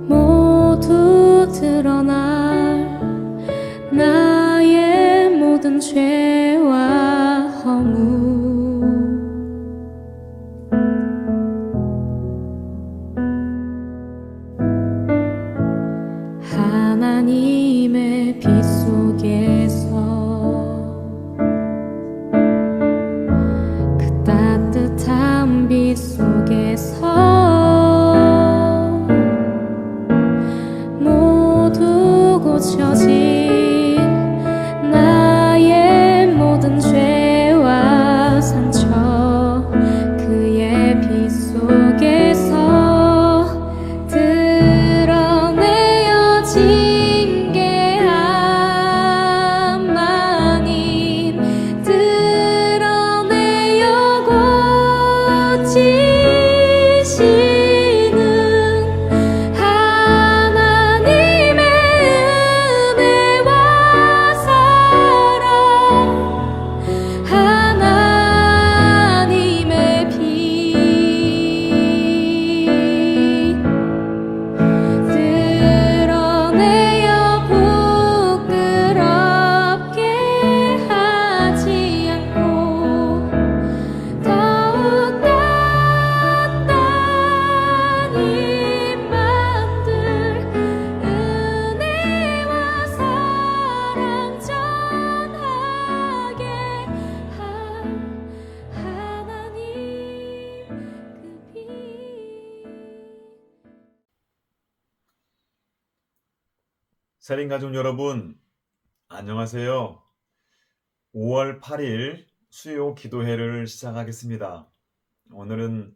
모두 드러날 나의 모든 죄와 허물. 하나님의 빛 속에서 그 따뜻한 빛 속에서 모두 고쳐진 나의 모든 죄와 상처, 그의 빛 속에서 드러내어진 게 하나님, 드러내어 고치시는 하나님의 은혜와 사랑, 하나님의 빛, 드러내어 부끄럽게 하지 않고 더욱 단단히 만들 은혜와 사랑 전하게 할 하나님 그 빛. 세린가족 여러분, 안녕하세요. 5월 8일 수요 기도회를 시작하겠습니다. 오늘은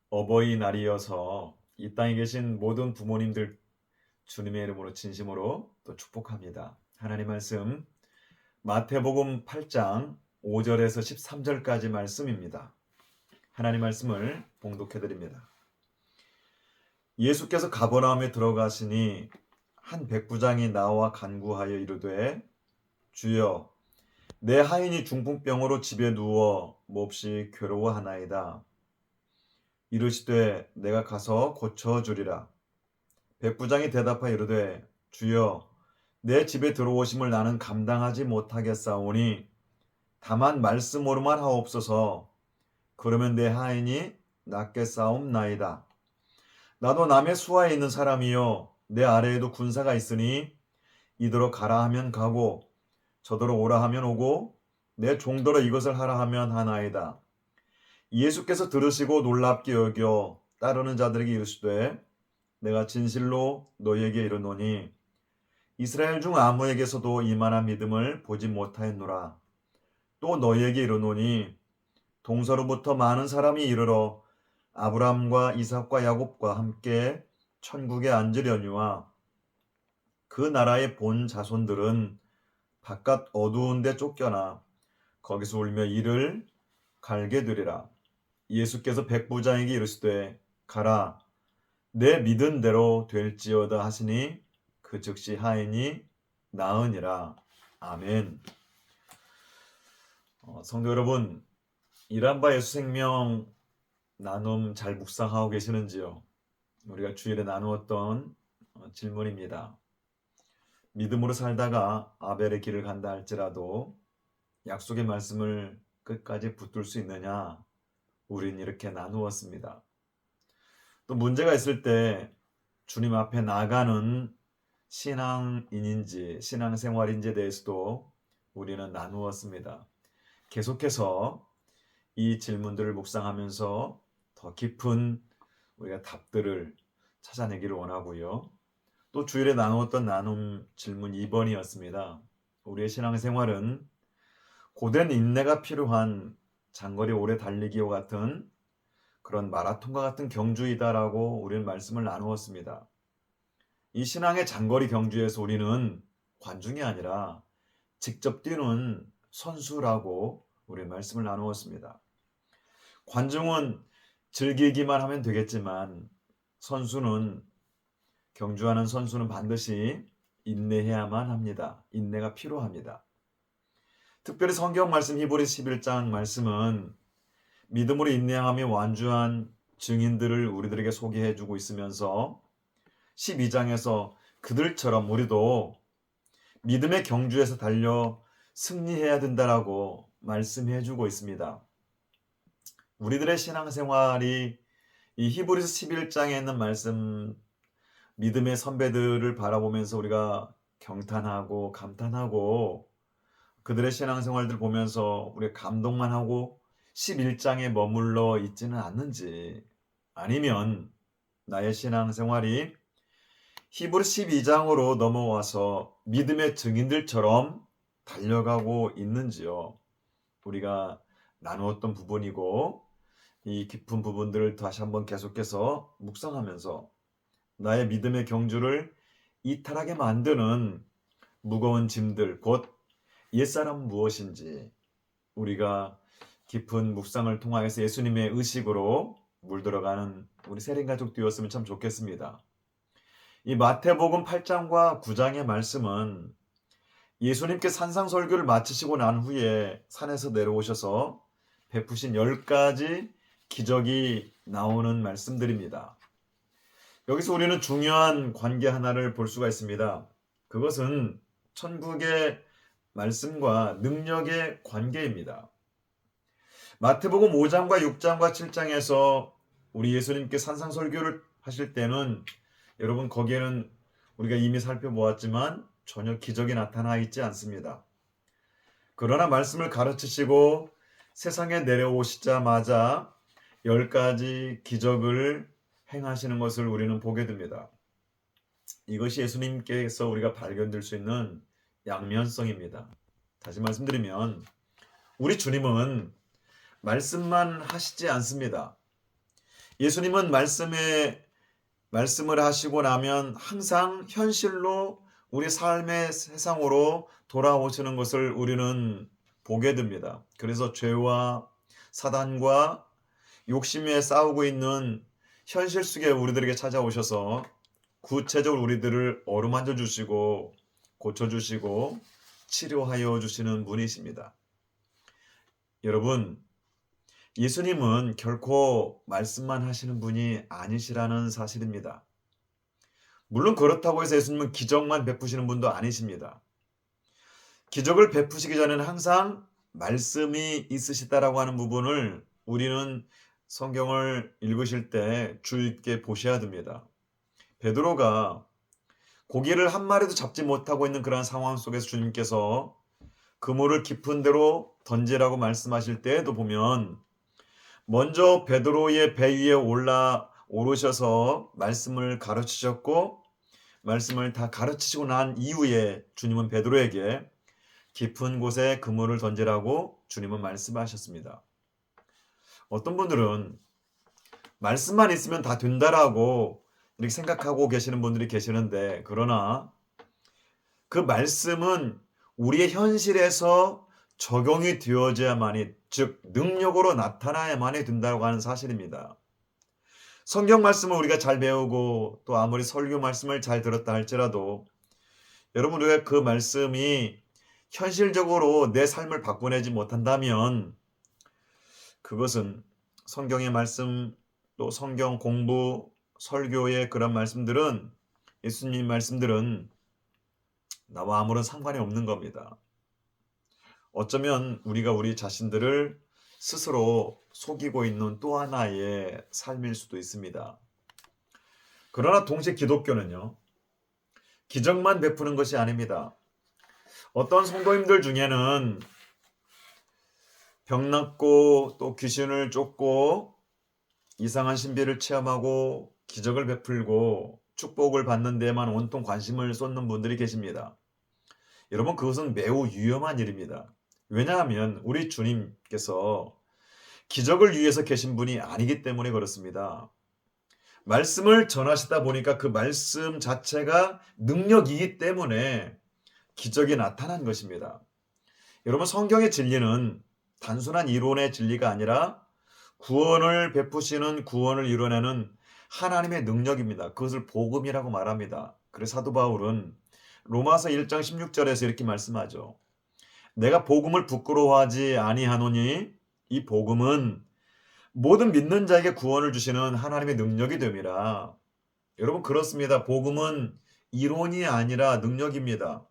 어버이날이어서 이 땅에 계신 모든 부모님들 주님의 이름으로 진심으로 또 축복합니다. 하나님 말씀 마태복음 8장 5절에서 13절까지 말씀입니다. 하나님 말씀을 봉독해 드립니다. 예수께서 가버나움에 들어가시니 한 백부장이 나와 간구하여 이르되, 주여, 내 하인이 중풍병으로 집에 누워 몹시 괴로워하나이다. 이르시되, 내가 가서 고쳐주리라. 백부장이 대답하여 이르되, 주여, 내 집에 들어오심을 나는 감당하지 못하겠사오니 다만 말씀으로만 하옵소서. 그러면 내 하인이 낫겠사옵나이다. 나도 남의 수하에 있는 사람이요 내 아래에도 군사가 있으니 이더러 가라 하면 가고 저더러 오라 하면 오고 내 종더러 이것을 하라 하면 하나이다. 예수께서 들으시고 놀랍게 여겨 따르는 자들에게 이르시되, 내가 진실로 너희에게 이르노니 이스라엘 중 아무에게서도 이만한 믿음을 보지 못하였노라. 또 너희에게 이르노니 동서로부터 많은 사람이 이르러 아브라함과 이삭과 야곱과 함께 천국에 앉으려니와 그 나라의 본 자손들은 바깥 어두운 데 쫓겨나 거기서 울며 이를 갈게 되리라. 예수께서 백부장에게 이르시되, 가라, 내 믿은 대로 될지어다 하시니 그 즉시 하인이 나으니라. 아멘. 성도 여러분, 이란바 예수생명 나눔 잘 묵상하고 계시는지요? 우리가 주일에 나누었던 질문입니다. 믿음으로 살다가 아벨의 길을 간다 할지라도 약속의 말씀을 끝까지 붙들 수 있느냐? 우린 이렇게 나누었습니다. 또 문제가 있을 때 주님 앞에 나가는 신앙인인지 신앙생활인지에 대해서도 우리는 나누었습니다. 계속해서 이 질문들을 묵상하면서 더 깊은 우리가 답들을 찾아내기를 원하고요. 또 주일에 나누었던 나눔 질문 2번이었습니다. 우리의 신앙생활은 고된 인내가 필요한 장거리 오래 달리기와 같은 그런 마라톤과 같은 경주이다라고 우리는 말씀을 나누었습니다. 이 신앙의 장거리 경주에서 우리는 관중이 아니라 직접 뛰는 선수라고 우리 말씀을 나누었습니다. 관중은 즐기기만 하면 되겠지만 경주하는 선수는 반드시 인내해야만 합니다. 인내가 필요합니다. 특별히 성경 말씀 히브리 11장 말씀은 믿음으로 인내함이 완주한 증인들을 우리들에게 소개해주고 있으면서 12장에서 그들처럼 우리도 믿음의 경주에서 달려 승리해야 된다라고 말씀해주고 있습니다. 우리들의 신앙생활이 이 히브리서 11장에 있는 말씀, 믿음의 선배들을 바라보면서 우리가 경탄하고 감탄하고 그들의 신앙생활들 보면서 우리가 감동만 하고 11장에 머물러 있지는 않는지, 아니면 나의 신앙생활이 히브리 12장으로 넘어와서 믿음의 증인들처럼 달려가고 있는지요. 우리가 나누었던 부분이고 이 깊은 부분들을 다시 한번 계속해서 묵상하면서 나의 믿음의 경주를 이탈하게 만드는 무거운 짐들, 곧 옛사람 무엇인지 우리가 깊은 묵상을 통하여서 예수님의 의식으로 물들어가는 우리 세린가족 되었으면 참 좋겠습니다. 이 마태복음 8장과 9장의 말씀은 예수님께 산상설교를 마치시고 난 후에 산에서 내려오셔서 베푸신 10가지 기적이 나오는 말씀들입니다. 여기서 우리는 중요한 관계 하나를 볼 수가 있습니다. 그것은 천국의 말씀과 능력의 관계입니다. 마태복음 5장과 6장과 7장에서 우리 예수님께 산상설교를 하실 때는 여러분 거기에는 우리가 이미 살펴보았지만 전혀 기적이 나타나 있지 않습니다. 그러나 말씀을 가르치시고 세상에 내려오시자마자 10가지 기적을 행하시는 것을 우리는 보게 됩니다. 이것이 예수님께서 우리가 발견될 수 있는 양면성입니다. 다시 말씀드리면 우리 주님은 말씀만 하시지 않습니다. 예수님은 말씀을 하시고 나면 항상 현실로 우리 삶의 세상으로 돌아오시는 것을 우리는 보게 됩니다. 그래서 죄와 사단과 욕심에 싸우고 있는 현실 속에 우리들에게 찾아오셔서 구체적으로 우리들을 어루만져 주시고 고쳐주시고 치료하여 주시는 분이십니다. 여러분, 예수님은 결코 말씀만 하시는 분이 아니시라는 사실입니다. 물론 그렇다고 해서 예수님은 기적만 베푸시는 분도 아니십니다. 기적을 베푸시기 전에는 항상 말씀이 있으시다라고 하는 부분을 우리는 성경을 읽으실 때 주의 깊게 보셔야 됩니다. 베드로가 고기를 한 마리도 잡지 못하고 있는 그런 상황 속에서 주님께서 그물을 깊은 데로 던지라고 말씀하실 때에도 보면 먼저 베드로의 배 위에 오르셔서 말씀을 가르치셨고 말씀을 다 가르치시고 난 이후에 주님은 베드로에게 깊은 곳에 그물을 던지라고 주님은 말씀하셨습니다. 어떤 분들은 말씀만 있으면 다 된다라고 이렇게 생각하고 계시는 분들이 계시는데, 그러나 그 말씀은 우리의 현실에서 적용이 되어져야만이, 즉 능력으로 나타나야만이 된다고 하는 사실입니다. 성경 말씀을 우리가 잘 배우고 또 아무리 설교 말씀을 잘 들었다 할지라도 여러분 우리가 그 말씀이 현실적으로 내 삶을 바꿔내지 못한다면 그것은 성경의 말씀 또 성경 공부 설교의 그런 말씀들은, 예수님 말씀들은 나와 아무런 상관이 없는 겁니다. 어쩌면 우리가 우리 자신들을 스스로 속이고 있는 또 하나의 삶일 수도 있습니다. 그러나 동시에 기독교는요, 기적만 베푸는 것이 아닙니다. 어떤 성도님들 중에는 병 낫고 또 귀신을 쫓고 이상한 신비를 체험하고 기적을 베풀고 축복을 받는 데에만 온통 관심을 쏟는 분들이 계십니다. 여러분, 그것은 매우 위험한 일입니다. 왜냐하면 우리 주님께서 기적을 위해서 계신 분이 아니기 때문에 그렇습니다. 말씀을 전하시다 보니까 그 말씀 자체가 능력이기 때문에 기적이 나타난 것입니다. 여러분, 성경의 진리는 단순한 이론의 진리가 아니라 구원을 베푸시는, 구원을 이뤄내는 하나님의 능력입니다. 그것을 복음이라고 말합니다. 그래서 사도 바울은 로마서 1장 16절에서 이렇게 말씀하죠. 내가 복음을 부끄러워하지 아니하노니 이 복음은 모든 믿는 자에게 구원을 주시는 하나님의 능력이 됨이라. 여러분 그렇습니다. 복음은 이론이 아니라 능력입니다.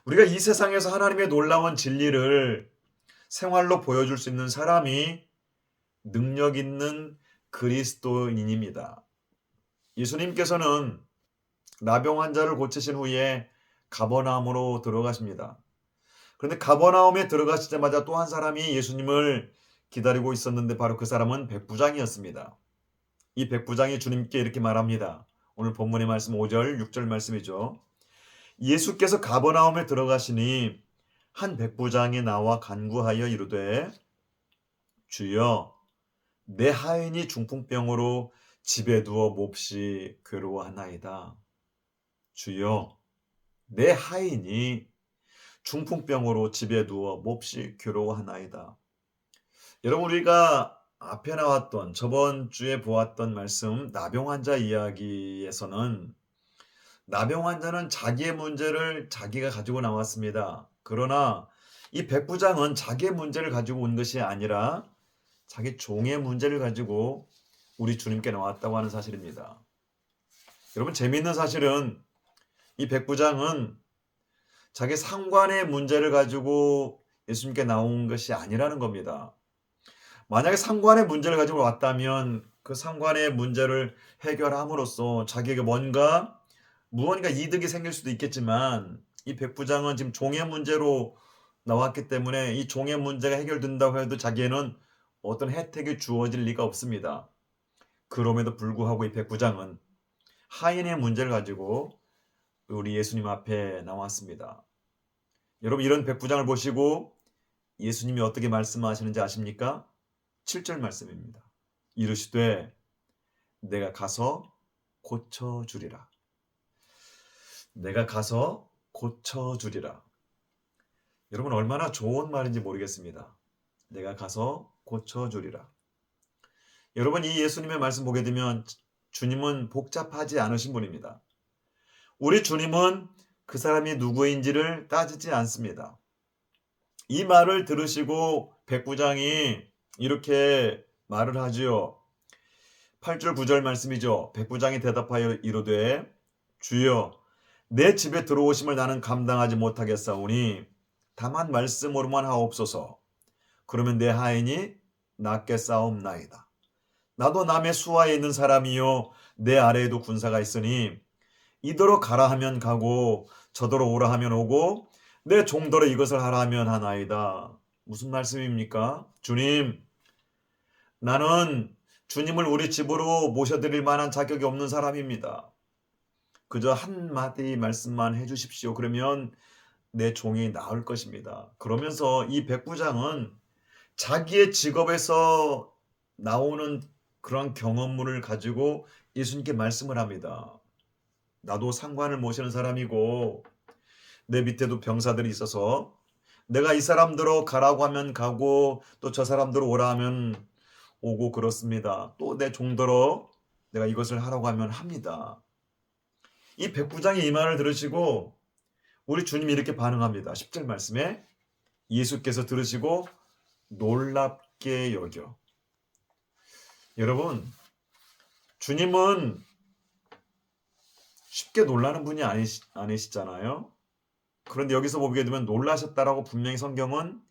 우리가 이 세상에서 하나님의 놀라운 진리를 생활로 보여줄 수 있는 사람이 능력 있는 그리스도인입니다. 예수님께서는 나병 환자를 고치신 후에 가버나움으로 들어가십니다. 그런데 가버나움에 들어가시자마자 또 한 사람이 예수님을 기다리고 있었는데 바로 그 사람은 백부장이었습니다. 이 백부장이 주님께 이렇게 말합니다. 오늘 본문의 말씀 5절, 6절 말씀이죠. 예수께서 가버나움에 들어가시니 한 백부장이 나와 간구하여 이르되 주여 내 하인이 중풍병으로 집에 누워 몹시 괴로워하나이다. 주여 내 하인이 중풍병으로 집에 누워 몹시 괴로워하나이다. 여러분 우리가 앞에 나왔던 저번 주에 보았던 말씀 나병 환자 이야기에서는 나병 환자는 자기의 문제를 자기가 가지고 나왔습니다. 그러나 이 백부장은 자기의 문제를 가지고 온 것이 아니라 자기 종의 문제를 가지고 우리 주님께 나왔다고 하는 사실입니다. 여러분 재미있는 사실은 이 백부장은 자기 상관의 문제를 가지고 예수님께 나온 것이 아니라는 겁니다. 만약에 상관의 문제를 가지고 왔다면 그 상관의 문제를 해결함으로써 자기에게 무언가 이득이 생길 수도 있겠지만 이 백부장은 지금 종의 문제로 나왔기 때문에 이 종의 문제가 해결된다고 해도 자기에는 어떤 혜택이 주어질 리가 없습니다. 그럼에도 불구하고 이 백부장은 하인의 문제를 가지고 우리 예수님 앞에 나왔습니다. 여러분 이런 백부장을 보시고 예수님이 어떻게 말씀하시는지 아십니까? 7절 말씀입니다. 이르시되 내가 가서 고쳐주리라. 내가 가서 고쳐주리라. 여러분 얼마나 좋은 말인지 모르겠습니다. 내가 가서 고쳐주리라. 여러분 이 예수님의 말씀 보게 되면 주님은 복잡하지 않으신 분입니다. 우리 주님은 그 사람이 누구인지를 따지지 않습니다. 이 말을 들으시고 백부장이 이렇게 말을 하지요. 8절 9절 말씀이죠. 백부장이 대답하여 이르되 주여 내 집에 들어오심을 나는 감당하지 못하겠사오니 다만 말씀으로만 하옵소서. 그러면 내 하인이 낫게 싸움나이다. 나도 남의 수하에 있는 사람이요 내 아래에도 군사가 있으니 이더러 가라 하면 가고 저더러 오라 하면 오고 내 종더러 이것을 하라 하면 하나이다. 무슨 말씀입니까? 주님, 나는 주님을 우리 집으로 모셔드릴 만한 자격이 없는 사람입니다. 그저 한마디 말씀만 해주십시오. 그러면 내 종이 나을 것입니다. 그러면서 이 백부장은 자기의 직업에서 나오는 그런 경험물을 가지고 예수님께 말씀을 합니다. 나도 상관을 모시는 사람이고 내 밑에도 병사들이 있어서 내가 이 사람들로 가라고 하면 가고 또 저 사람들로 오라 하면 오고 그렇습니다. 또 내 종들로 내가 이것을 하라고 하면 합니다. 이 백부장이 이 말을 들으시고 우리 주님이 이렇게 반응합니다. 10절 말씀에 예수께서 들으시고 놀랍게 여겨. 여러분 주님은 쉽게 놀라는 분이 아니시잖아요. 그런데 여기서 보게 되면 놀라셨다라고 분명히 성경은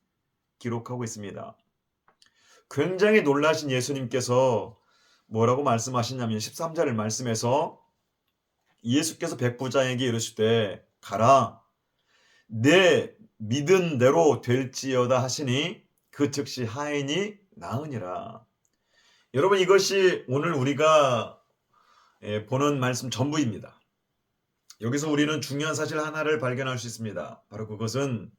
기록하고 있습니다. 굉장히 놀라신 예수님께서 뭐라고 말씀하시냐면 13절 말씀에서 예수께서 백부장에게 이르시되 가라 내 믿은 대로 될지어다 하시니 그 즉시 하인이 나으니라. 여러분 이것이 오늘 우리가 보는 말씀 전부입니다. 여기서 우리는 중요한 사실 하나를 발견할 수 있습니다. 바로 그것은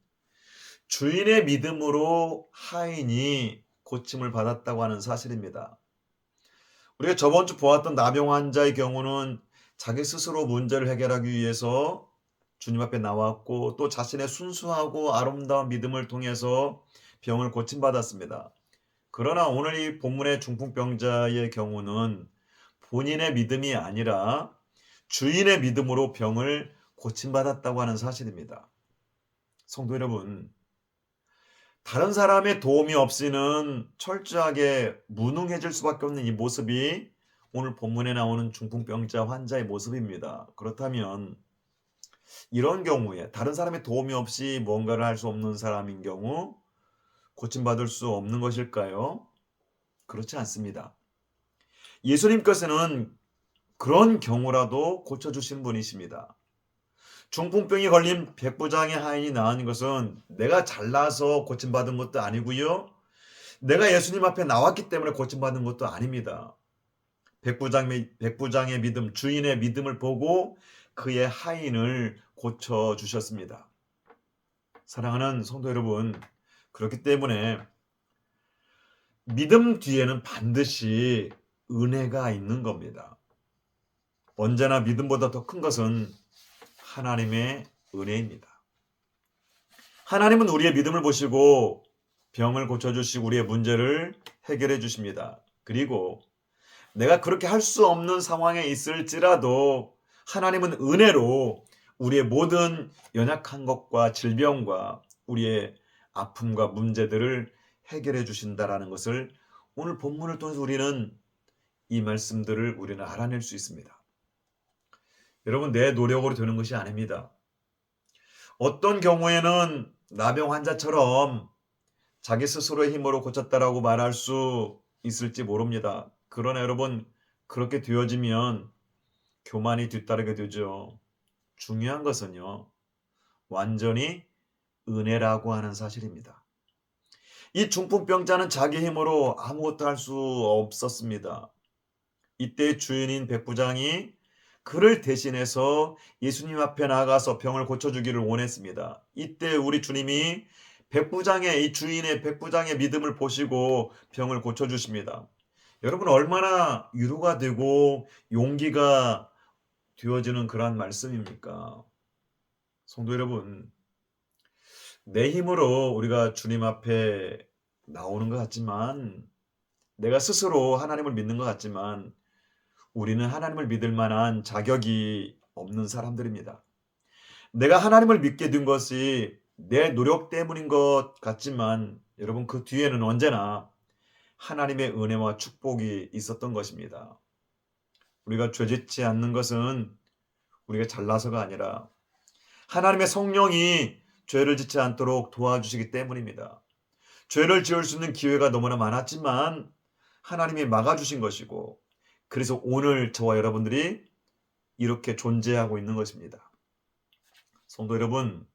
주인의 믿음으로 하인이 고침을 받았다고 하는 사실입니다. 우리가 저번 주 보았던 나병 환자의 경우는 자기 스스로 문제를 해결하기 위해서 주님 앞에 나왔고 또 자신의 순수하고 아름다운 믿음을 통해서 병을 고침받았습니다. 그러나 오늘 이 본문의 중풍병자의 경우는 본인의 믿음이 아니라 주인의 믿음으로 병을 고침받았다고 하는 사실입니다. 성도 여러분, 다른 사람의 도움이 없이는 철저하게 무능해질 수밖에 없는 이 모습이 오늘 본문에 나오는 중풍병자 환자의 모습입니다. 그렇다면 이런 경우에 다른 사람의 도움이 없이 뭔가를 할 수 없는 사람인 경우 고침받을 수 없는 것일까요? 그렇지 않습니다. 예수님께서는 그런 경우라도 고쳐주신 분이십니다. 중풍병이 걸린 백부장의 하인이 나은 것은 내가 잘나서 고침받은 것도 아니고요. 내가 예수님 앞에 나왔기 때문에 고침받은 것도 아닙니다. 백부장의 믿음, 주인의 믿음을 보고 그의 하인을 고쳐주셨습니다. 사랑하는 성도 여러분, 그렇기 때문에 믿음 뒤에는 반드시 은혜가 있는 겁니다. 언제나 믿음보다 더 큰 것은 하나님의 은혜입니다. 하나님은 우리의 믿음을 보시고 병을 고쳐주시고 우리의 문제를 해결해 주십니다. 그리고 내가 그렇게 할 수 없는 상황에 있을지라도 하나님은 은혜로 우리의 모든 연약한 것과 질병과 우리의 아픔과 문제들을 해결해 주신다라는 것을 오늘 본문을 통해서 우리는 이 말씀들을 우리는 알아낼 수 있습니다. 여러분, 내 노력으로 되는 것이 아닙니다. 어떤 경우에는 나병 환자처럼 자기 스스로의 힘으로 고쳤다라고 말할 수 있을지 모릅니다. 그러나 여러분, 그렇게 되어지면 교만이 뒤따르게 되죠. 중요한 것은요, 완전히 은혜라고 하는 사실입니다. 이 중풍병자는 자기 힘으로 아무것도 할 수 없었습니다. 이때 주인인 백부장이 그를 대신해서 예수님 앞에 나가서 병을 고쳐주기를 원했습니다. 이때 우리 주님이 이 주인의 백부장의 믿음을 보시고 병을 고쳐주십니다. 여러분, 얼마나 위로가 되고 용기가 되어지는 그러한 말씀입니까? 성도 여러분, 내 힘으로 우리가 주님 앞에 나오는 것 같지만, 내가 스스로 하나님을 믿는 것 같지만 우리는 하나님을 믿을 만한 자격이 없는 사람들입니다. 내가 하나님을 믿게 된 것이 내 노력 때문인 것 같지만 여러분, 그 뒤에는 언제나 하나님의 은혜와 축복이 있었던 것입니다. 우리가 죄짓지 않는 것은 우리가 잘나서가 아니라 하나님의 성령이 죄를 짓지 않도록 도와주시기 때문입니다. 죄를 지을 수 있는 기회가 너무나 많았지만 하나님이 막아주신 것이고, 그래서 오늘 저와 여러분들이 이렇게 존재하고 있는 것입니다. 성도 여러분,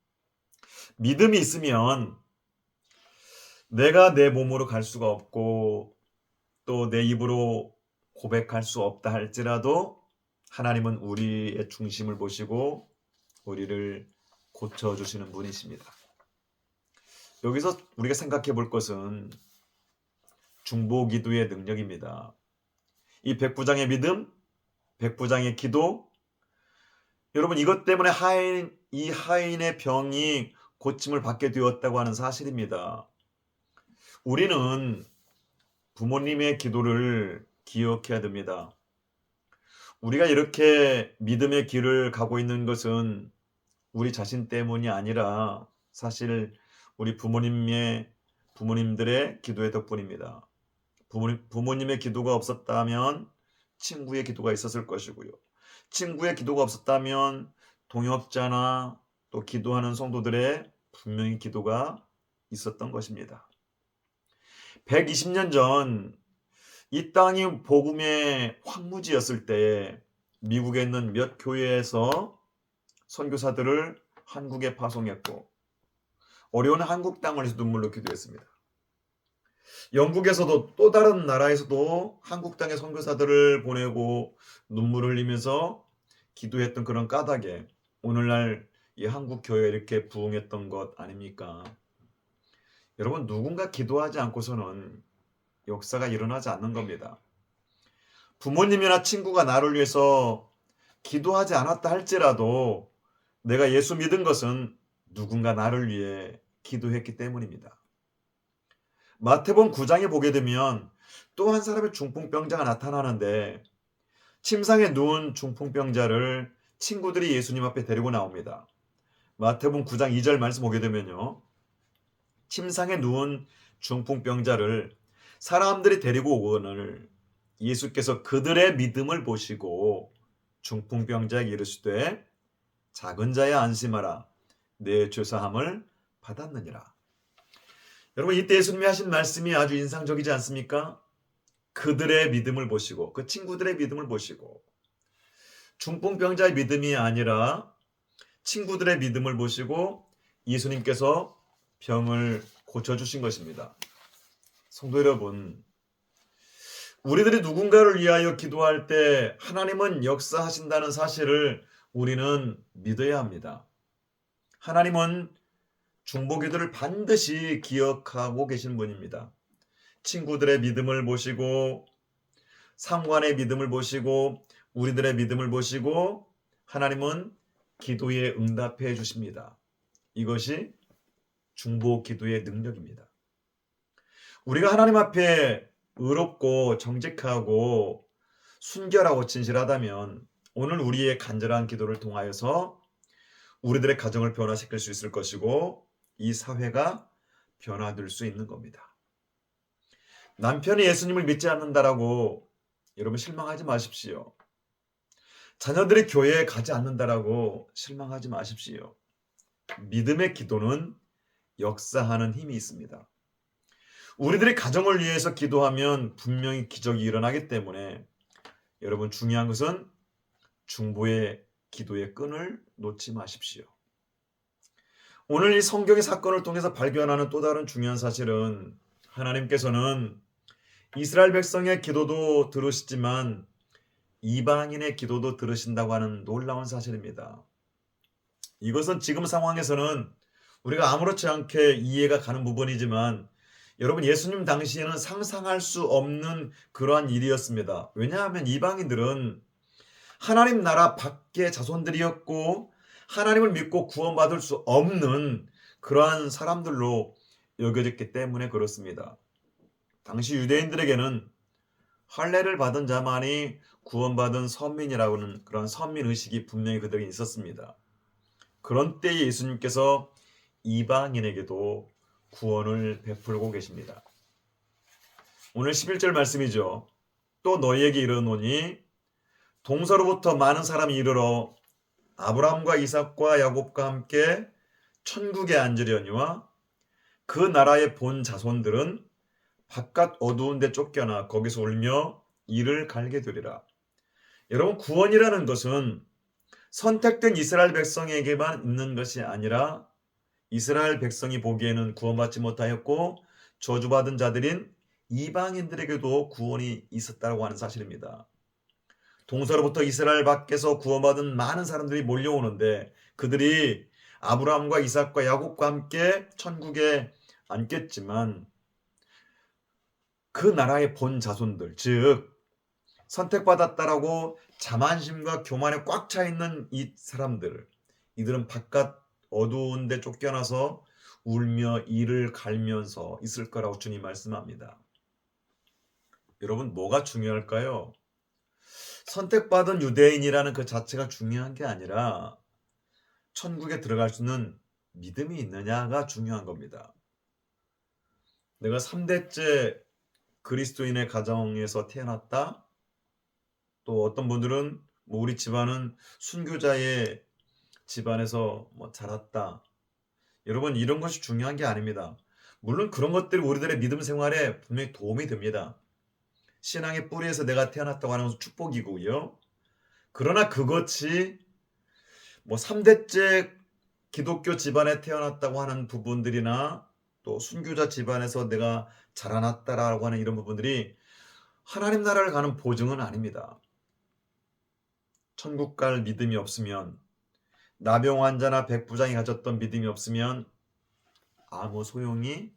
믿음이 있으면 내가 내 몸으로 갈 수가 없고 또 내 입으로 고백할 수 없다 할지라도 하나님은 우리의 중심을 보시고 우리를 고쳐주시는 분이십니다. 여기서 우리가 생각해 볼 것은 중보기도의 능력입니다. 이 백부장의 믿음, 백부장의 기도, 여러분, 이것 때문에 이 하인의 병이 고침을 받게 되었다고 하는 사실입니다. 우리는 부모님의 기도를 기억해야 됩니다. 우리가 이렇게 믿음의 길을 가고 있는 것은 우리 자신 때문이 아니라 사실 우리 부모님들의 기도의 덕분입니다. 부모님의 기도가 없었다면 친구의 기도가 있었을 것이고요. 친구의 기도가 없었다면 동역자나 또 기도하는 성도들의 분명히 기도가 있었던 것입니다. 120년 전 이 땅이 복음의 황무지였을 때 미국에 있는 몇 교회에서 선교사들을 한국에 파송했고 어려운 한국 땅을 눈물로 기도했습니다. 영국에서도 또 다른 나라에서도 한국 땅에 선교사들을 보내고 눈물을 흘리면서 기도했던 그런 까닭에 오늘날 이 한국 교회에 이렇게 부흥했던 것 아닙니까? 여러분, 누군가 기도하지 않고서는 역사가 일어나지 않는 겁니다. 부모님이나 친구가 나를 위해서 기도하지 않았다 할지라도 내가 예수 믿은 것은 누군가 나를 위해 기도했기 때문입니다. 마태복음 9장에 보게 되면 또 한 사람의 중풍병자가 나타나는데 침상에 누운 중풍병자를 친구들이 예수님 앞에 데리고 나옵니다. 마태복음 9장 2절 말씀 보게 되면요, 침상에 누운 중풍병자를 사람들이 데리고 오거늘 예수께서 그들의 믿음을 보시고 중풍병자에게 이르시되 작은 자야 안심하라 내 죄사함을 받았느니라. 여러분, 이때 예수님이 하신 말씀이 아주 인상적이지 않습니까? 그들의 믿음을 보시고, 그 친구들의 믿음을 보시고, 중풍병자의 믿음이 아니라 친구들의 믿음을 보시고 예수님께서 병을 고쳐주신 것입니다. 성도 여러분, 우리들이 누군가를 위하여 기도할 때 하나님은 역사하신다는 사실을 우리는 믿어야 합니다. 하나님은 중보기도를 반드시 기억하고 계신 분입니다. 친구들의 믿음을 보시고, 상관의 믿음을 보시고, 우리들의 믿음을 보시고 하나님은 기도에 응답해 주십니다. 이것이 중보기도의 능력입니다. 우리가 하나님 앞에 의롭고 정직하고 순결하고 진실하다면 오늘 우리의 간절한 기도를 통하여서 우리들의 가정을 변화시킬 수 있을 것이고 이 사회가 변화될 수 있는 겁니다. 남편이 예수님을 믿지 않는다라고 여러분 실망하지 마십시오. 자녀들이 교회에 가지 않는다라고 실망하지 마십시오. 믿음의 기도는 역사하는 힘이 있습니다. 우리들이 가정을 위해서 기도하면 분명히 기적이 일어나기 때문에 여러분 중요한 것은 중보의 기도의 끈을 놓지 마십시오. 오늘 이 성경의 사건을 통해서 발견하는 또 다른 중요한 사실은 하나님께서는 이스라엘 백성의 기도도 들으시지만 이방인의 기도도 들으신다고 하는 놀라운 사실입니다. 이것은 지금 상황에서는 우리가 아무렇지 않게 이해가 가는 부분이지만 여러분 예수님 당시에는 상상할 수 없는 그러한 일이었습니다. 왜냐하면 이방인들은 하나님 나라 밖의 자손들이었고 하나님을 믿고 구원받을 수 없는 그러한 사람들로 여겨졌기 때문에 그렇습니다. 당시 유대인들에게는 할례를 받은 자만이 구원받은 선민이라고 하는 그런 선민의식이 분명히 그들에게 있었습니다. 그런 때에 예수님께서 이방인에게도 구원을 베풀고 계십니다. 오늘 11절 말씀이죠. 또 너희에게 이르노니 동서로부터 많은 사람이 이르러 아브라함과 이삭과 야곱과 함께 천국에 앉으려니와 그 나라의 본 자손들은 바깥 어두운 데 쫓겨나 거기서 울며 이를 갈게 되리라. 여러분 구원이라는 것은 선택된 이스라엘 백성에게만 있는 것이 아니라 이스라엘 백성이 보기에는 구원받지 못하였고 저주받은 자들인 이방인들에게도 구원이 있었다고 하는 사실입니다. 동서로부터 이스라엘 밖에서 구원받은 많은 사람들이 몰려오는데 그들이 아브라함과 이삭과 야곱과 함께 천국에 앉겠지만 그 나라의 본 자손들, 즉 선택받았다라고 자만심과 교만에 꽉 차 있는 이 사람들, 이들은 바깥 어두운 데 쫓겨나서 울며 이를 갈면서 있을 거라고 주님 말씀합니다. 여러분 뭐가 중요할까요? 선택받은 유대인이라는 그 자체가 중요한 게 아니라 천국에 들어갈 수 있는 믿음이 있느냐가 중요한 겁니다. 내가 3대째 그리스도인의 가정에서 태어났다. 또 어떤 분들은 우리 집안은 순교자의 집안에서 자랐다. 여러분 이런 것이 중요한 게 아닙니다. 물론 그런 것들이 우리들의 믿음 생활에 분명히 도움이 됩니다. 신앙의 뿌리에서 내가 태어났다고 하는 것은 축복이고요. 그러나 그것이 3대째 기독교 집안에 태어났다고 하는 부분들이나 또 순교자 집안에서 내가 자라났다라고 하는 이런 부분들이 하나님 나라를 가는 보증은 아닙니다. 천국 갈 믿음이 없으면 나병 환자나 백부장이 가졌던 믿음이 없으면 아무 소용이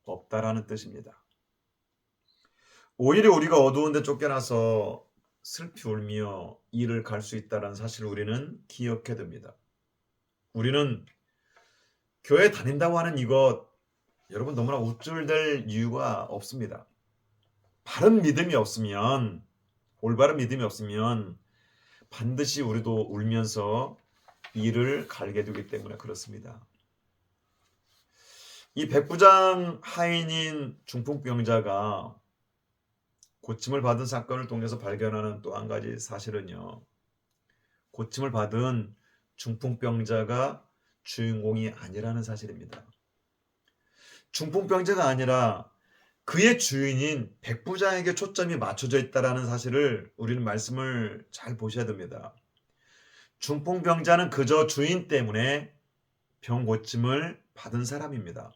없다라는 뜻입니다. 오히려 우리가 어두운 데 쫓겨나서 슬피 울며 이를 갈 수 있다는 사실을 우리는 기억해야 됩니다. 우리는 교회 다닌다고 하는 이것 여러분 너무나 우쭐댈 이유가 없습니다. 바른 믿음이 없으면 올바른 믿음이 없으면 반드시 우리도 울면서 이를 갈게 되기 때문에 그렇습니다. 이 백부장 하인인 중풍병자가 고침을 받은 사건을 통해서 발견하는 또 한 가지 사실은요. 고침을 받은 중풍병자가 주인공이 아니라는 사실입니다. 중풍병자가 아니라 그의 주인인 백부장에게 초점이 맞춰져 있다는 사실을 우리는 말씀을 잘 보셔야 됩니다. 중풍병자는 그저 주인 때문에 병 고침을 받은 사람입니다.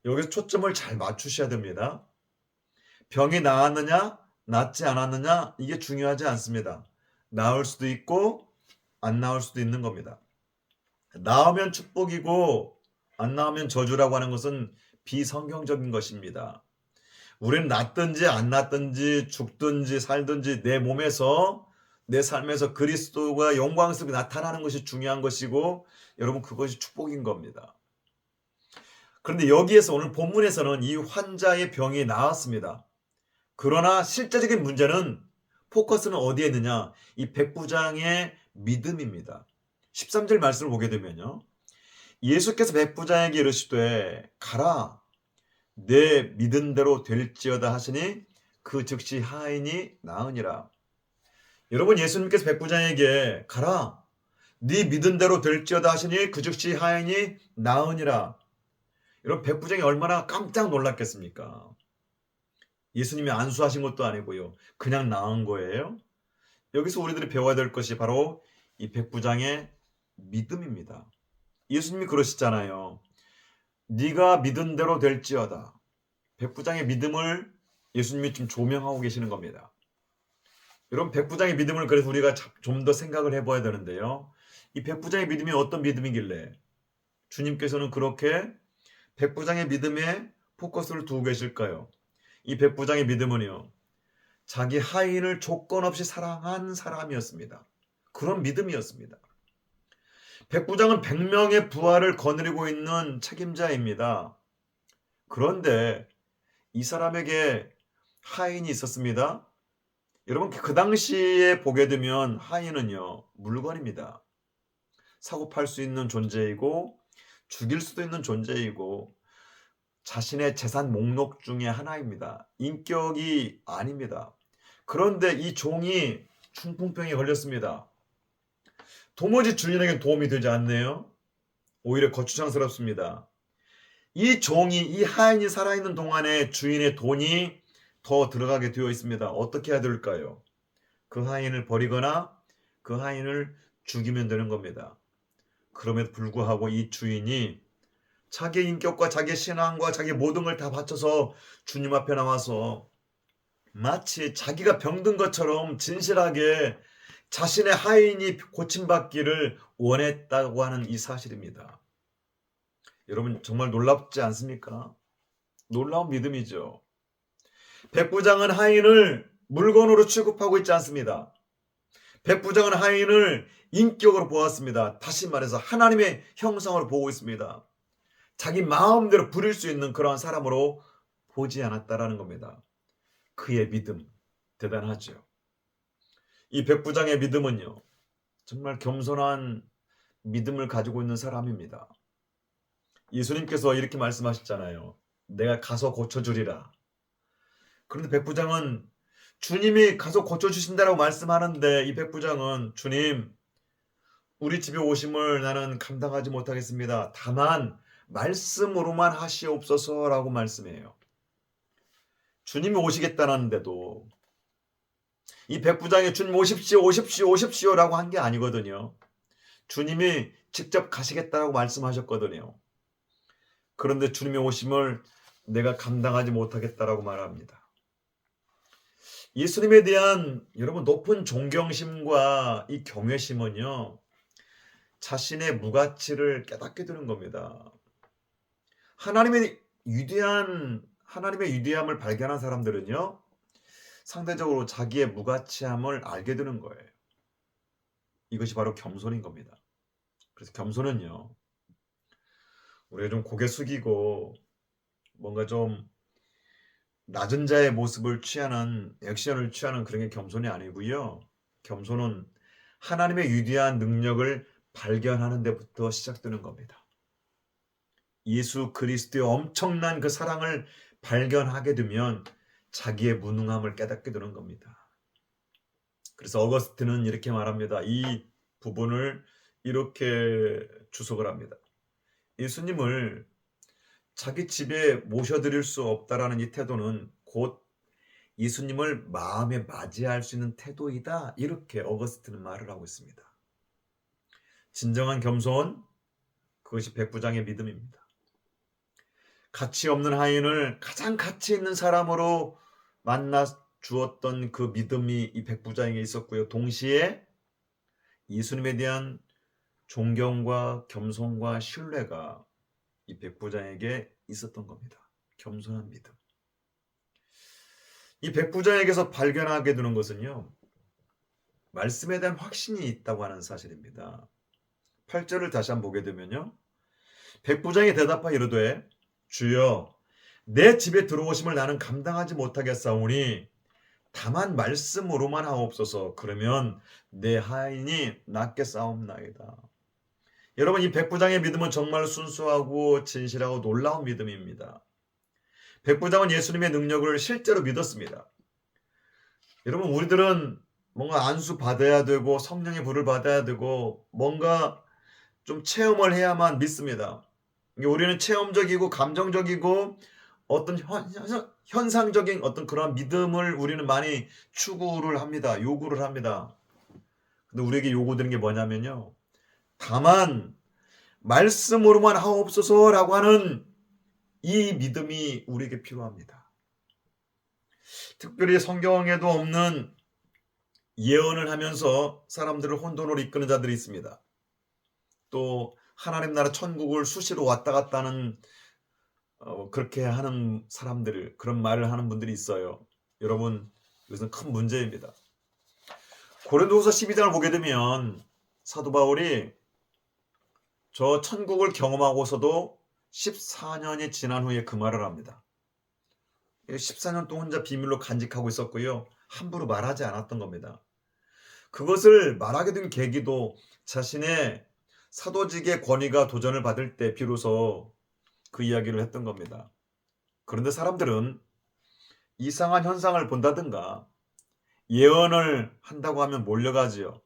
여기서 초점을 잘 맞추셔야 됩니다. 병이 나았느냐, 낫지 않았느냐, 이게 중요하지 않습니다. 나을 수도 있고 안 나을 수도 있는 겁니다. 나으면 축복이고 안 나으면 저주라고 하는 것은 비성경적인 것입니다. 우리는 낫든지 안 낫든지 죽든지 살든지 내 몸에서 내 삶에서 그리스도가 영광스럽게 나타나는 것이 중요한 것이고 여러분 그것이 축복인 겁니다. 그런데 여기에서 오늘 본문에서는 이 환자의 병이 나았습니다. 그러나 실제적인 문제는 포커스는 어디에 있느냐? 이 백부장의 믿음입니다. 13절 말씀을 보게 되면요. 예수께서 백부장에게 이르시되 가라 내 믿은 대로 될지어다 하시니 그 즉시 하인이 나으니라. 여러분 예수님께서 백부장에게 가라 네 믿은 대로 될지어다 하시니 그 즉시 하인이 나으니라. 여러분 백부장이 얼마나 깜짝 놀랐겠습니까? 예수님이 안수하신 것도 아니고요. 그냥 나은 거예요. 여기서 우리들이 배워야 될 것이 바로 이 백부장의 믿음입니다. 예수님이 그러시잖아요. 네가 믿은 대로 될지어다. 백부장의 믿음을 예수님이 좀 조명하고 계시는 겁니다. 여러분 백부장의 믿음을 그래서 우리가 좀 더 생각을 해봐야 되는데요. 이 백부장의 믿음이 어떤 믿음이길래 주님께서는 그렇게 백부장의 믿음에 포커스를 두고 계실까요? 이 백부장의 믿음은요. 자기 하인을 조건 없이 사랑한 사람이었습니다. 그런 믿음이었습니다. 백부장은 100명의 부하를 거느리고 있는 책임자입니다. 그런데 이 사람에게 하인이 있었습니다. 여러분 그 당시에 보게 되면 하인은요. 물건입니다. 사고 팔 수 있는 존재이고 죽일 수도 있는 존재이고 자신의 재산 목록 중에 하나입니다. 인격이 아닙니다. 그런데 이 종이 중풍병에 걸렸습니다. 도무지 주인에게 도움이 되지 않네요. 오히려 거추장스럽습니다. 이 종이 이 하인이 살아있는 동안에 주인의 돈이 더 들어가게 되어 있습니다. 어떻게 해야 될까요? 그 하인을 버리거나 그 하인을 죽이면 되는 겁니다. 그럼에도 불구하고 이 주인이 자기 인격과 자기 신앙과 자기 모든 걸 다 바쳐서 주님 앞에 나와서 마치 자기가 병든 것처럼 진실하게 자신의 하인이 고침받기를 원했다고 하는 이 사실입니다. 여러분 정말 놀랍지 않습니까? 놀라운 믿음이죠. 백부장은 하인을 물건으로 취급하고 있지 않습니다. 백부장은 하인을 인격으로 보았습니다. 다시 말해서 하나님의 형상으로 보고 있습니다. 자기 마음대로 부릴 수 있는 그러한 사람으로 보지 않았다라는 겁니다. 그의 믿음 대단하죠. 이 백부장의 믿음은요. 정말 겸손한 믿음을 가지고 있는 사람입니다. 예수님께서 이렇게 말씀하셨잖아요. 내가 가서 고쳐주리라. 그런데 백부장은 주님이 가서 고쳐주신다라고 말씀하는데 이 백부장은 주님 우리 집에 오심을 나는 감당하지 못하겠습니다. 다만 말씀으로만 하시옵소서라고 말씀해요. 주님이 오시겠다는데도 이 백부장이 주님 오십시오 오십시오 오십시오라고 한 게 아니거든요. 주님이 직접 가시겠다라고 말씀하셨거든요. 그런데 주님의 오심을 내가 감당하지 못하겠다라고 말합니다. 예수님에 대한 여러분 높은 존경심과 이 경외심은요. 자신의 무가치를 깨닫게 되는 겁니다. 하나님의 위대함을 발견한 사람들은요. 상대적으로 자기의 무가치함을 알게 되는 거예요. 이것이 바로 겸손인 겁니다. 그래서 겸손은요. 우리가 좀 고개 숙이고 뭔가 좀 낮은 자의 모습을 취하는 액션을 취하는 그런 게 겸손이 아니고요. 겸손은 하나님의 위대한 능력을 발견하는 데부터 시작되는 겁니다. 예수 그리스도의 엄청난 그 사랑을 발견하게 되면 자기의 무능함을 깨닫게 되는 겁니다. 그래서 어거스틴은 이렇게 말합니다. 이 부분을 이렇게 주석을 합니다. 예수님을 자기 집에 모셔드릴 수 없다라는 이 태도는 곧 예수님을 마음에 맞이할 수 있는 태도이다. 이렇게 어거스틴은 말을 하고 있습니다. 진정한 겸손, 그것이 백부장의 믿음입니다. 가치 없는 하인을 가장 가치 있는 사람으로 만나 주었던 그 믿음이 이 백부장에게 있었고요. 동시에 예수님에 대한 존경과 겸손과 신뢰가 이 백부장에게 있었던 겁니다. 겸손한 믿음. 이 백부장에게서 발견하게 되는 것은요, 말씀에 대한 확신이 있다고 하는 사실입니다. 8절을 다시 한번 보게 되면요, 백부장이 대답하여 이르되 주여 내 집에 들어오심을 나는 감당하지 못하겠사오니 다만 말씀으로만 하옵소서. 그러면 내 하인이 낫게 싸움나이다. 여러분, 이 백부장의 믿음은 정말 순수하고 진실하고 놀라운 믿음입니다. 백부장은 예수님의 능력을 실제로 믿었습니다. 여러분, 우리들은 뭔가 안수 받아야 되고 성령의 불을 받아야 되고 뭔가 좀 체험을 해야만 믿습니다. 우리는 체험적이고 감정적이고 어떤 현상적인 어떤 그런 믿음을 우리는 많이 추구를 합니다. 요구를 합니다. 근데 우리에게 요구되는 게 뭐냐면요, 다만 말씀으로만 하옵소서라고 하는 이 믿음이 우리에게 필요합니다. 특별히 성경에도 없는 예언을 하면서 사람들을 혼돈으로 이끄는 자들이 있습니다. 또 하나님 나라 천국을 수시로 왔다 갔다 하는 그렇게 하는 사람들, 그런 말을 하는 분들이 있어요. 여러분, 이것은 큰 문제입니다. 고린도후서 12장을 보게 되면 사도 바울이 저 천국을 경험하고서도 14년이 지난 후에 그 말을 합니다. 14년 동안 혼자 비밀로 간직하고 있었고요, 함부로 말하지 않았던 겁니다. 그것을 말하게 된 계기도 자신의 사도직의 권위가 도전을 받을 때 비로소 그 이야기를 했던 겁니다. 그런데 사람들은 이상한 현상을 본다든가 예언을 한다고 하면 몰려가지요.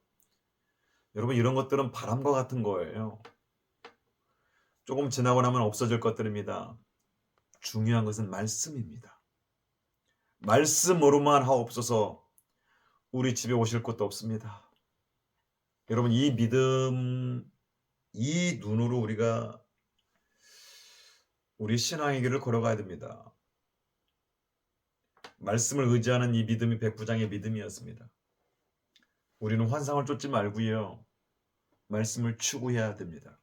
여러분, 이런 것들은 바람과 같은 거예요. 조금 지나고 나면 없어질 것들입니다. 중요한 것은 말씀입니다. 말씀으로만 하옵소서. 우리 집에 오실 것도 없습니다. 여러분, 이 믿음, 이 눈으로 우리가 우리 신앙의 길을 걸어가야 됩니다. 말씀을 의지하는 이 믿음이 백부장의 믿음이었습니다. 우리는 환상을 쫓지 말고요, 말씀을 추구해야 됩니다.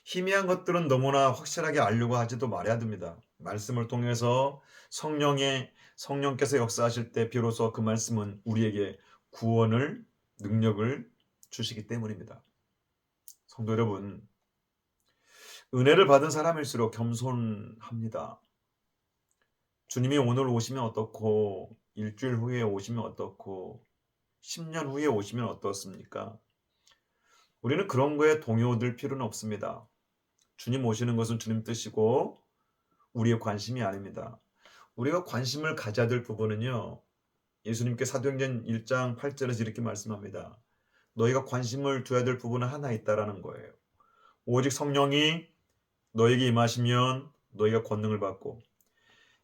희미한 것들은 너무나 확실하게 알려고 하지도 말아야 됩니다. 말씀을 통해서 성령께서 역사하실 때 비로소 그 말씀은 우리에게 구원을, 능력을 주시기 때문입니다. 성도 여러분, 은혜를 받은 사람일수록 겸손합니다. 주님이 오늘 오시면 어떻고, 일주일 후에 오시면 어떻고, 10년 후에 오시면 어떻습니까? 우리는 그런 거에 동요될 필요는 없습니다. 주님 오시는 것은 주님 뜻이고 우리의 관심이 아닙니다. 우리가 관심을 가져야 될 부분은요, 예수님께 사도행전 1장 8절에서 이렇게 말씀합니다. 너희가 관심을 둬야 될 부분은 하나 있다라는 거예요. 오직 성령이 너에게 임하시면 너희가 권능을 받고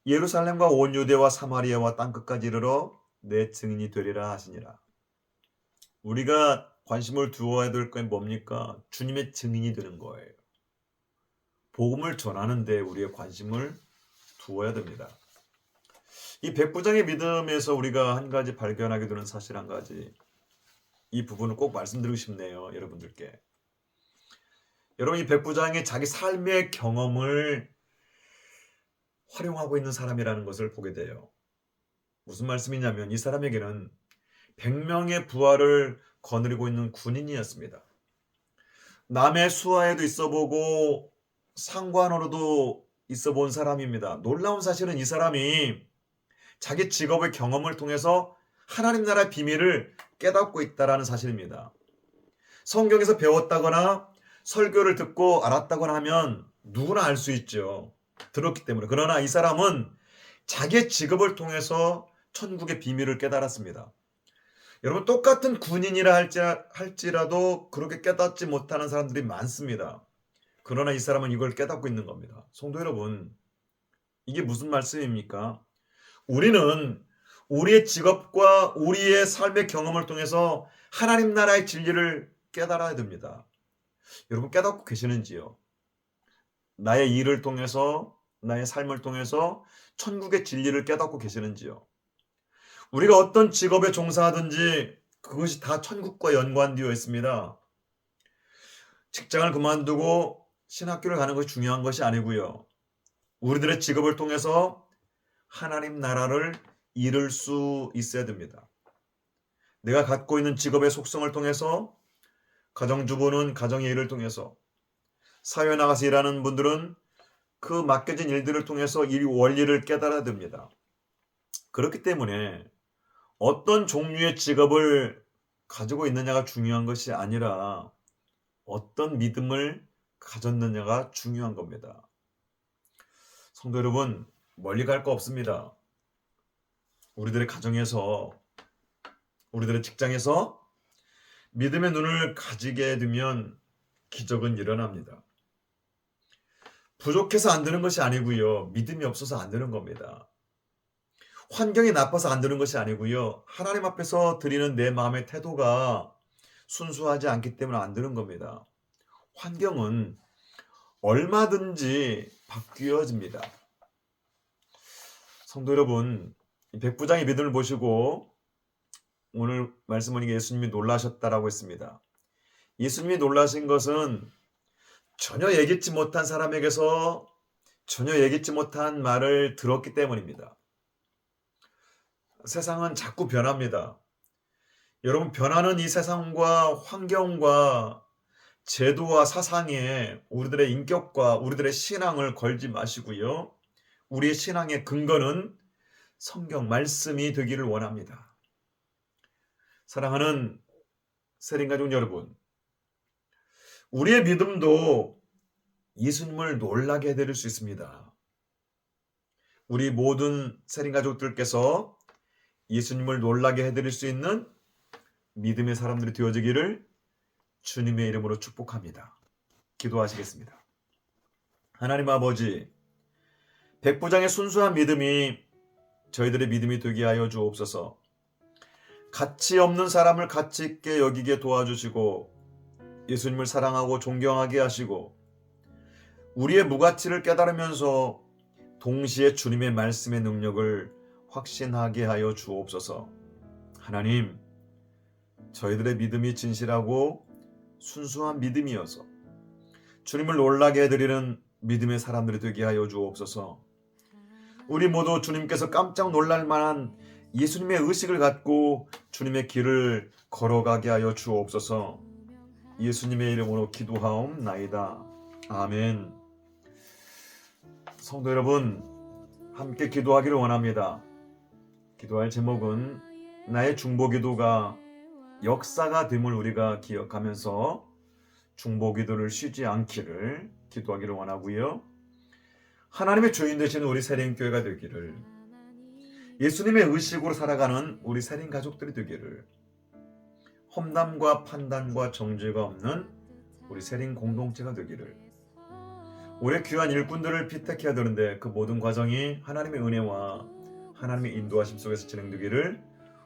예루살렘과 온 유대와 사마리아와 땅끝까지 이르러 내 증인이 되리라 하시니라. 우리가 관심을 두어야 될 건 뭡니까? 주님의 증인이 되는 거예요. 복음을 전하는데 우리의 관심을 두어야 됩니다. 이 백부장의 믿음에서 우리가 한 가지 발견하게 되는 사실 한 가지, 이 부분을 꼭 말씀드리고 싶네요, 여러분들께. 여러분, 이 백부장이 자기 삶의 경험을 활용하고 있는 사람이라는 것을 보게 돼요. 무슨 말씀이냐면 이 사람에게는 100명의 부하를 거느리고 있는 군인이었습니다. 남의 수하에도 있어보고 상관으로도 있어본 사람입니다. 놀라운 사실은 이 사람이 자기 직업의 경험을 통해서 하나님 나라의 비밀을 깨닫고 있다는 사실입니다. 성경에서 배웠다거나 설교를 듣고 알았다거나 하면 누구나 알 수 있죠. 들었기 때문에. 그러나 이 사람은 자기의 직업을 통해서 천국의 비밀을 깨달았습니다. 여러분, 똑같은 군인이라 할지라도 그렇게 깨닫지 못하는 사람들이 많습니다. 그러나 이 사람은 이걸 깨닫고 있는 겁니다. 성도 여러분, 이게 무슨 말씀입니까? 우리는 우리의 직업과 우리의 삶의 경험을 통해서 하나님 나라의 진리를 깨달아야 됩니다. 여러분, 깨닫고 계시는지요? 나의 일을 통해서, 나의 삶을 통해서 천국의 진리를 깨닫고 계시는지요? 우리가 어떤 직업에 종사하든지 그것이 다 천국과 연관되어 있습니다. 직장을 그만두고 신학교를 가는 것이 중요한 것이 아니고요. 우리들의 직업을 통해서 하나님 나라를 이룰 수 있어야 됩니다. 내가 갖고 있는 직업의 속성을 통해서, 가정주부는 가정의 일을 통해서, 사회에 나가서 일하는 분들은 그 맡겨진 일들을 통해서 이 원리를 깨달아야 됩니다. 그렇기 때문에 어떤 종류의 직업을 가지고 있느냐가 중요한 것이 아니라 어떤 믿음을 가졌느냐가 중요한 겁니다. 성도 여러분, 멀리 갈 거 없습니다. 우리들의 가정에서, 우리들의 직장에서 믿음의 눈을 가지게 되면 기적은 일어납니다. 부족해서 안 되는 것이 아니고요. 믿음이 없어서 안 되는 겁니다. 환경이 나빠서 안 되는 것이 아니고요. 하나님 앞에서 드리는 내 마음의 태도가 순수하지 않기 때문에 안 되는 겁니다. 환경은 얼마든지 바뀌어집니다. 성도 여러분, 백부장의 믿음을 보시고 오늘 말씀은 예수님이 놀라셨다라고 했습니다. 예수님이 놀라신 것은 전혀 예기치 못한 사람에게서 전혀 예기치 못한 말을 들었기 때문입니다. 세상은 자꾸 변합니다. 여러분, 변하는 이 세상과 환경과 제도와 사상에 우리들의 인격과 우리들의 신앙을 걸지 마시고요. 우리의 신앙의 근거는 성경 말씀이 되기를 원합니다. 사랑하는 세린가족 여러분, 우리의 믿음도 예수님을 놀라게 해드릴 수 있습니다. 우리 모든 세린가족들께서 예수님을 놀라게 해드릴 수 있는 믿음의 사람들이 되어지기를 주님의 이름으로 축복합니다. 기도하시겠습니다. 하나님 아버지, 백부장의 순수한 믿음이 저희들의 믿음이 되게 하여 주옵소서. 가치 없는 사람을 가치 있게 여기게 도와주시고 예수님을 사랑하고 존경하게 하시고 우리의 무가치를 깨달으면서 동시에 주님의 말씀의 능력을 확신하게 하여 주옵소서. 하나님, 저희들의 믿음이 진실하고 순수한 믿음이어서 주님을 놀라게 해드리는 믿음의 사람들이 되게 하여 주옵소서. 우리 모두 주님께서 깜짝 놀랄 만한 예수님의 의식을 갖고 주님의 길을 걸어가게 하여 주옵소서. 예수님의 이름으로 기도하옵나이다. 아멘. 성도 여러분, 함께 기도하기를 원합니다. 기도할 제목은 나의 중보기도가 역사가 됨을 우리가 기억하면서 중보기도를 쉬지 않기를 기도하기를 원하고요. 하나님의 주인 되시는 우리 세린교회가 되기를, 예수님의 의식으로 살아가는 우리 세린 가족들이 되기를, 험담과 판단과 정죄가 없는 우리 세린 공동체가 되기를, 우리의 귀한 일꾼들을 피택해야 되는데 그 모든 과정이 하나님의 은혜와 하나님의 인도하심 속에서 진행되기를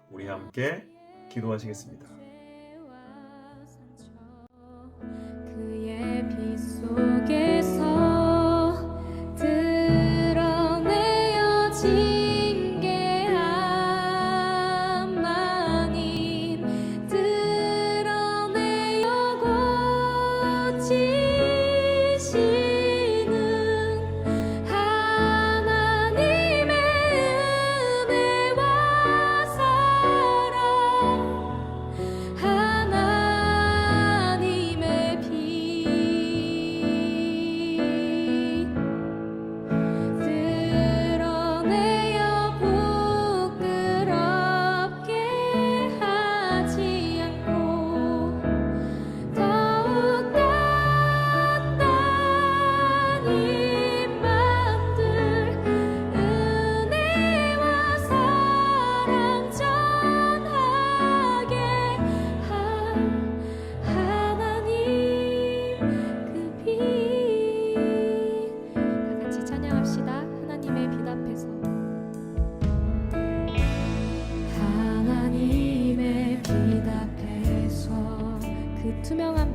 우리 함께 기도하시겠습니다. 그의 피 속에서 드러내어진 게 하나님, 드러내어 고치시는 하나님의 은혜와 사랑,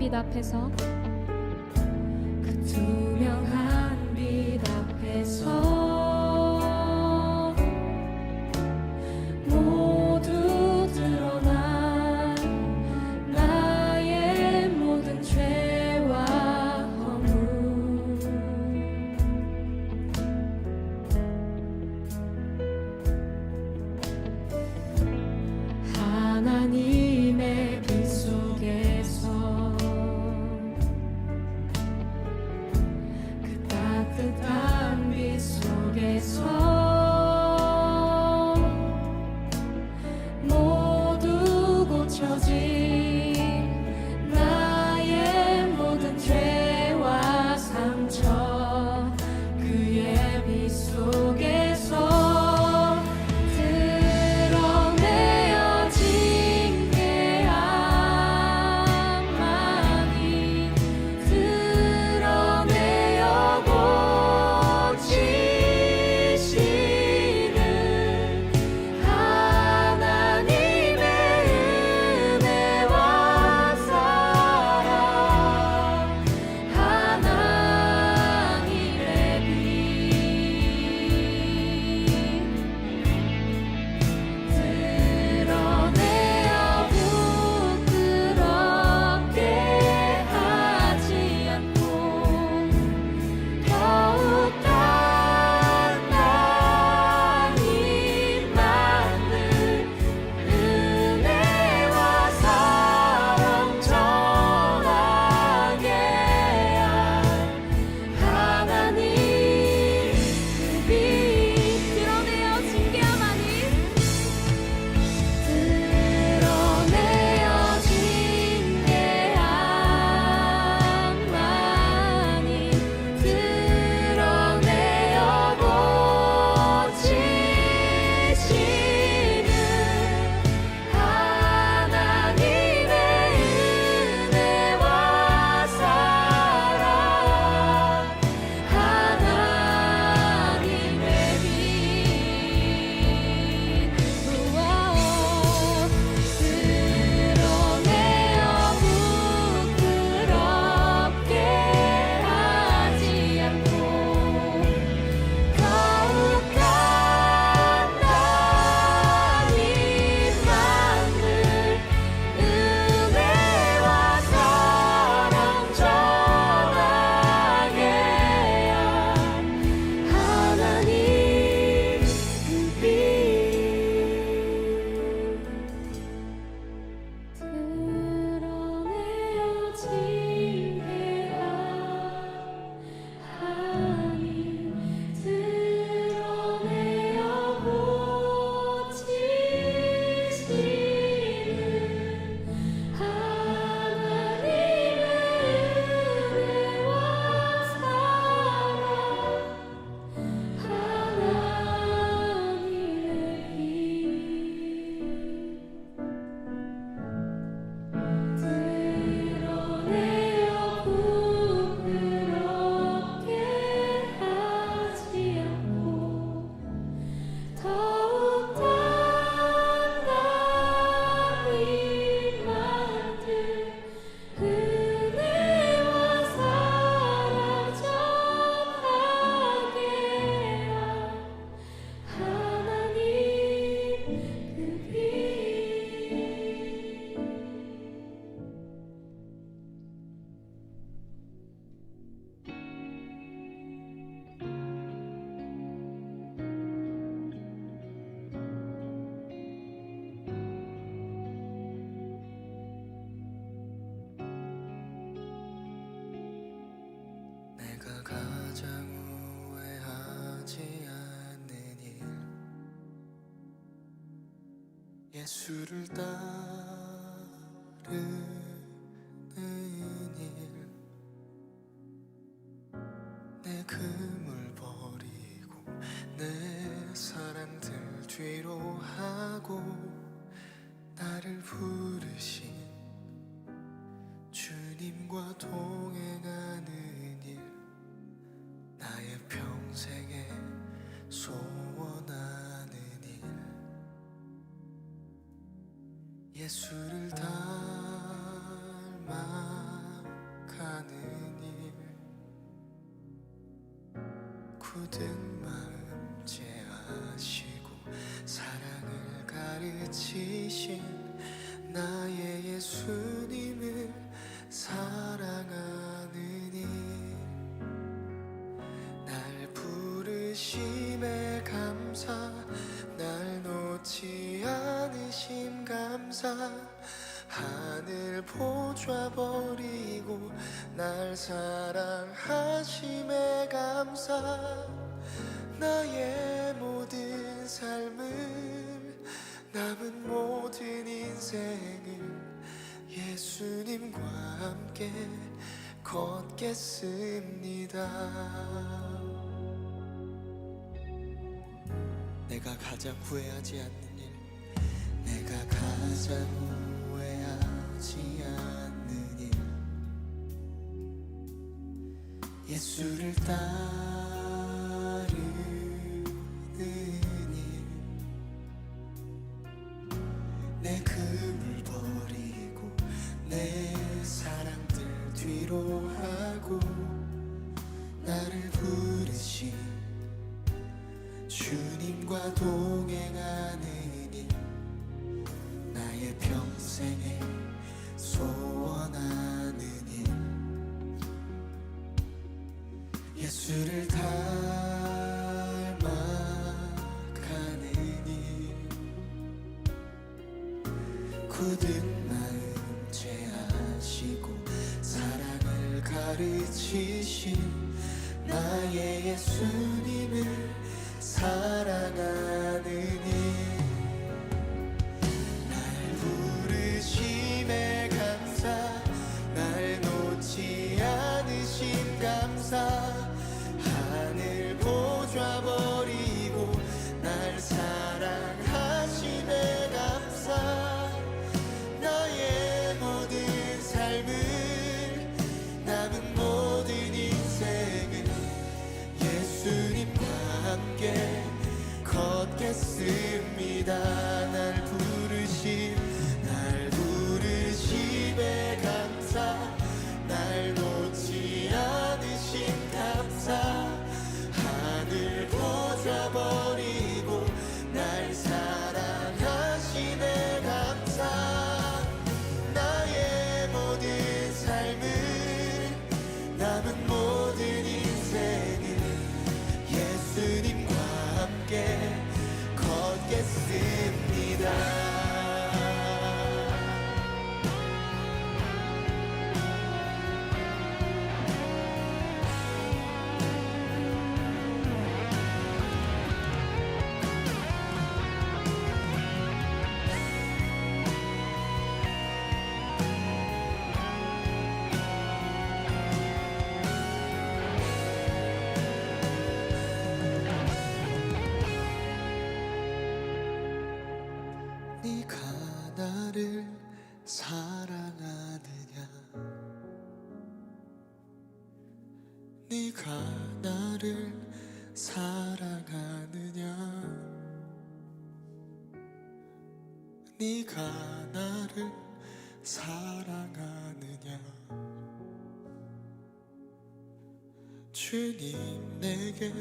빛 앞에서 그 투명한 빛 앞에서 모두 드러난 나의 모든 죄와 허물 하나님의 빛 속에서 그 따뜻한 빛 속에서 모두 고쳐진 나의 모든 죄와 상처 그의 빛 속에서 드러내어진 게 악만이 드러내어 고치시는 하나님의 은혜와 사랑 하나님의 빛 드러내어 부끄럽게 하지 않고 더욱 단단히 만들 은혜와 사랑 전하게 한 하나님 그 빛 드러내어진 게 하나님 드러내어진 게 악만이 드러내어 고치시는 하나님의 은혜와 사랑 하나님의 빛 우와 드러내어 부끄럽게 하지 않고 더욱 단단히 만들 은혜와 사랑 전하게 한 하나님 그 빛 드러내어진 게 하나님 드러내어 고치시는 하나님의 은혜와 사랑 드러내어 부끄럽게 하지 않고 더욱 단단히 만들 은혜와 사랑 전하게 한 하나님 그 빛 내가 가장 후회하지 않는 일 예수를 따르는 일 내 금을 버리고 내 사랑들 뒤로 하고 나를 부르신 주님과 동행하는 일 나의 평생에 소원하는 일 예수를 닮아 가는 일 굳은 마음 제하시고 사랑을 가르치신 나의 예수님을 사랑하느니 날 부르심에 감사 날 놓지 않으심 감사 하늘 보좌 버리고 날 사랑하심에 감사 나의 모든 삶을 남은 모든 인생을 예수님과 함께 걷겠습니다. 내가 가장 후회하지 않는 일 내가 가장 후회하지 않는 일 예수를 따르는 일 내 금을 버리고 내 사랑들 뒤로 하고 나를 부르신 주님과 동행하는 일 나의 평생에 소원하는 일 예수를 닮아가는 일 굳은 마음 제하시고 사랑을 가르치신 나의 예수님을 사랑하는 일 날 부르심에 감사 날 놓지 않으심 감사 하늘 보좌 버리고 날 사랑하심에 감사 나의 모든 삶을 남은 모든 인생을 예수님과 함께 걷겠습니다. 날 부르심에 감사 날 놓지 않으신 감사 하늘 보좌 버리고 날 사랑하시네 감사 나의 모든 삶을 남은 모든 인생을 예수님과 함께 걷겠습니다. 네가 나를 사랑하느냐 네가 나를 사랑하느냐 네가 나를 사랑하느냐 주님 내게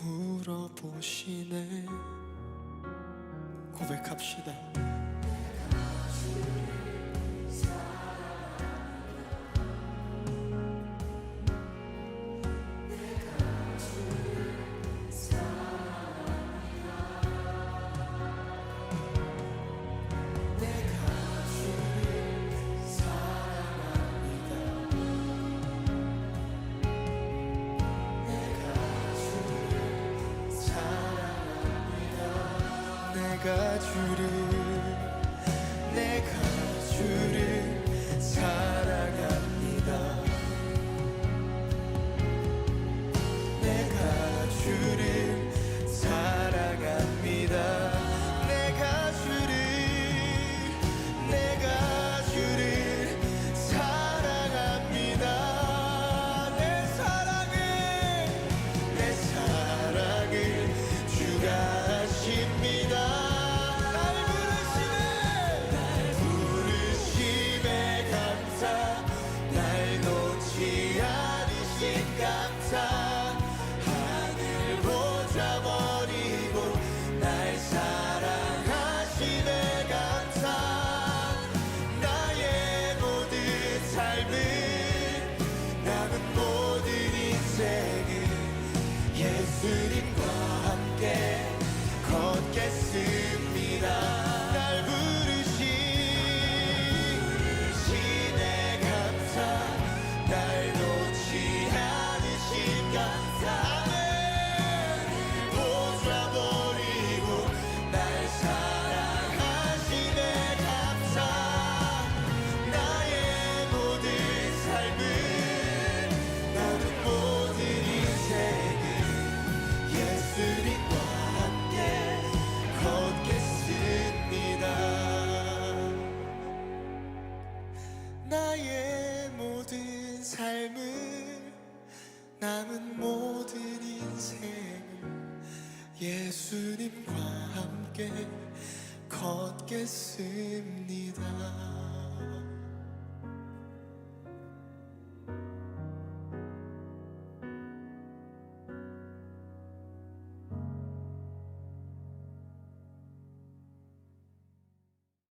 물어보시네 고백합시다. 내가 주를 사랑합니다. 내가 주를 사랑합니다. 내가 주를 사랑합니다. 내 사랑을 주가 하십니다. 날 나의 모든 삶을 남은 모든 인생을 예수님과 함께 걷겠습니다.